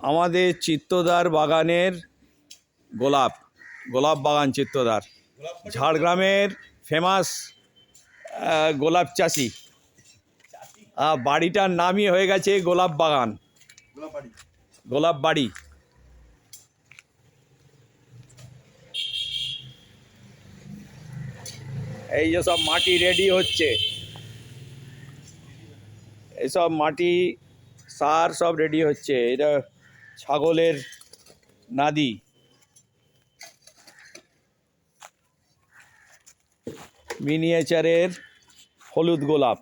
আমাদের চিত্তদার বাগানের গোলাপ বাগান চিত্তদার ঝাড়গ্রামের ফেমাস গোলাপ চাষি। বাড়িটার নামই হয়ে গেছে গোলাপ বাগান, গোলাপ বাড়ি। এই যে সব মাটি রেডি হচ্ছে, এইসব মাটি সার সব রেডি হচ্ছে। এটা ছাগলের নাদি। মিনিয়েচারের হলুদ গোলাপ,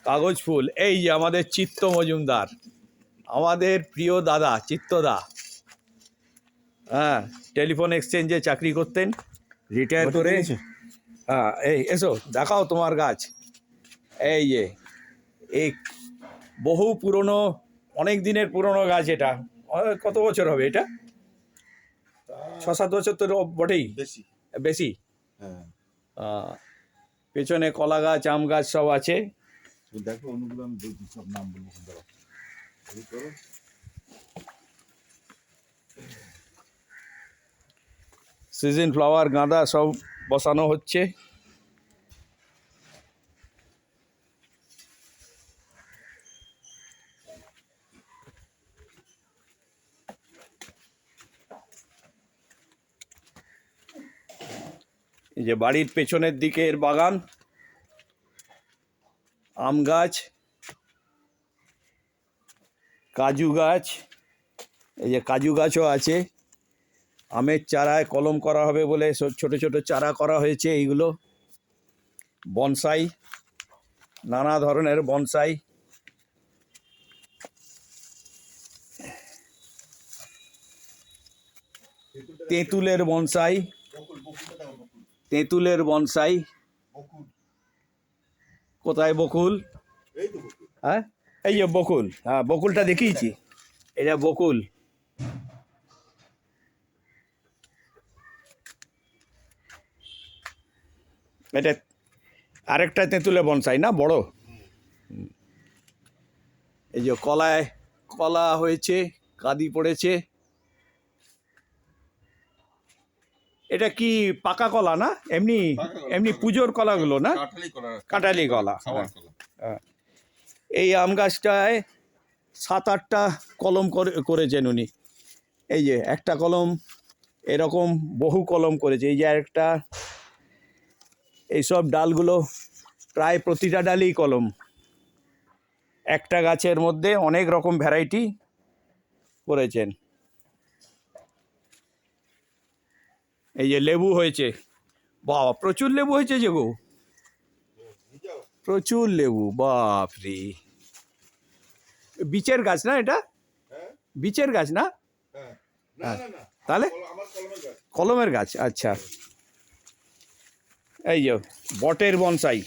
কাগজ ফুল। এই যে আমাদের চিত্ত মজুমদার, আমাদের প্রিয় দাদা চিত্তদা। হ্যাঁ, টেলিফোন এক্সচেঞ্জে চাকরি করতেন, রিটায়ার করে। হ্যাঁ, এই এসো দেখাও তোমার গাছ। এই যে এই বহু পুরনো, অনেক দিনের পুরনো গাছ। এটা কত বছর হবে? এটা 6-7 বছর তো বটেই, বেশি। পেছনে কলা গাছ, আম গাছ সব আছে। দেখো অনুগুলো আমি সব নাম বলবো। সিজন ফ্লাওয়ার, গাঁদা সব বসানো হচ্ছে। এই যে বাড়ির পেছনের দিকের বাগান, আম গাছ, কাজু গাছ। এই যে কাজু গাছও আছে। আমের চারায় কলম করা হবে বলে ছোট ছোট চারা করা হয়েছে। এইগুলো বনসাই, নানা ধরনের বনসাই। তেঁতুলের বনসাই, তেঁতুলের বনসাই। কোথায় বকুল? হ্যাঁ, এই যে বকুল। হ্যাঁ, বকুলটা দেখিয়েছি, এটা বকুল। এটা আরেকটা তেঁতুলের বনসাই না, বড়। এই যে কলায় কলা হয়েছে, কাঁদি পড়েছে। এটা কি পাকা কলা না? এমনি এমনি পুজোর কলাগুলো না, কাঁঠালি কলা। হ্যাঁ, এই আম গাছটায় 7-8টা কলম করেছেন উনি। এই যে একটা কলম, এরকম বহু কলম করেছে। এই যে একটা, এইসব ডালগুলো প্রায় প্রতিটা ডালই কলম। একটা গাছের মধ্যে অনেক রকম ভ্যারাইটি করেছেন। এই যে লেবু হয়েছে, বাবা প্রচুর লেবু হয়েছে যে গো, প্রচুর লেবু, বাপরে। বিচের গাছ না এটা? বিচের গাছ না? তাহলে কলমের গাছ। আচ্ছা, এই যে বটের বনসাই,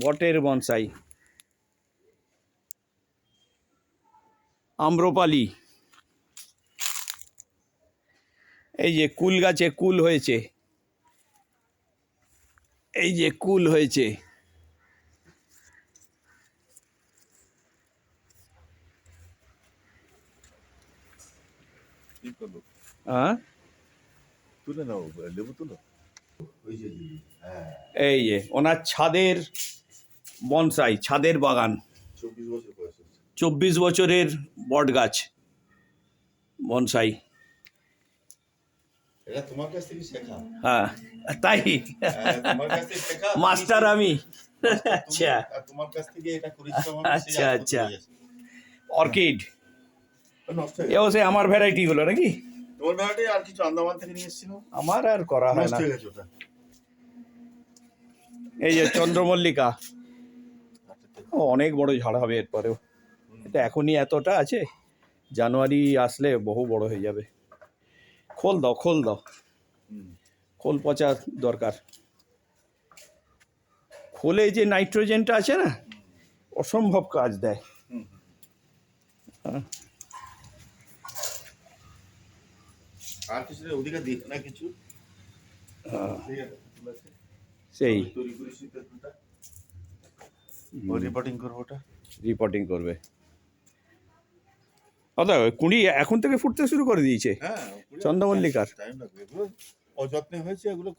বটের বনসাই। আম্রপালি। এই যে কুল গাছে কুল হয়েছে, এই যে কুল হয়েছে। হ্যাঁ, তুলে নাও, লেবু তুলো। এই যে ওনার ছাদের বনসাই, ছাদের বাগান। 24 বছরের বট গাছ, বনসাই। তোমার কাছ থেকে শেখা। হ্যাঁ, তাই মাস্টার আমি। আচ্ছা, তোমার কাছ থেকে এটা করেছি। আচ্ছা আচ্ছা। অর্কিড, এও সে আমার ভ্যারাইটি গুলো নাকি? তোমার ভ্যারাইটি আর কিছু আন্দামান থেকে নিয়ে এসেছিল, আমার আর করা হয় না। ওটা। এই যে চন্দ্রমল্লিকা, অনেক বড় ঝাড় হবে এরপরেও। এটা এখনই এতটা আছে, জানুয়ারি আসলে বহু বড় হয়ে যাবে। খোল দাও, খোল দাও, খোল পচা দরকার। খোলে যে নাইট্রোজেনটা আছে না, অসম্ভব কাজ দেয়। আর কিছু ওদিকে দিক না কিছু। সেই তৈরি করেছি, রিপোর্টিং করবো ওটা। রিপোর্টিং করবে। দাদা কুঁড়ি এখন থেকে ফুটতে শুরু করে দিয়েছে হ্যাঁ চন্দ্রমল্লিকার। টাইম লাগবে, এগুলো অযত্নে হয়েছে, এগুলো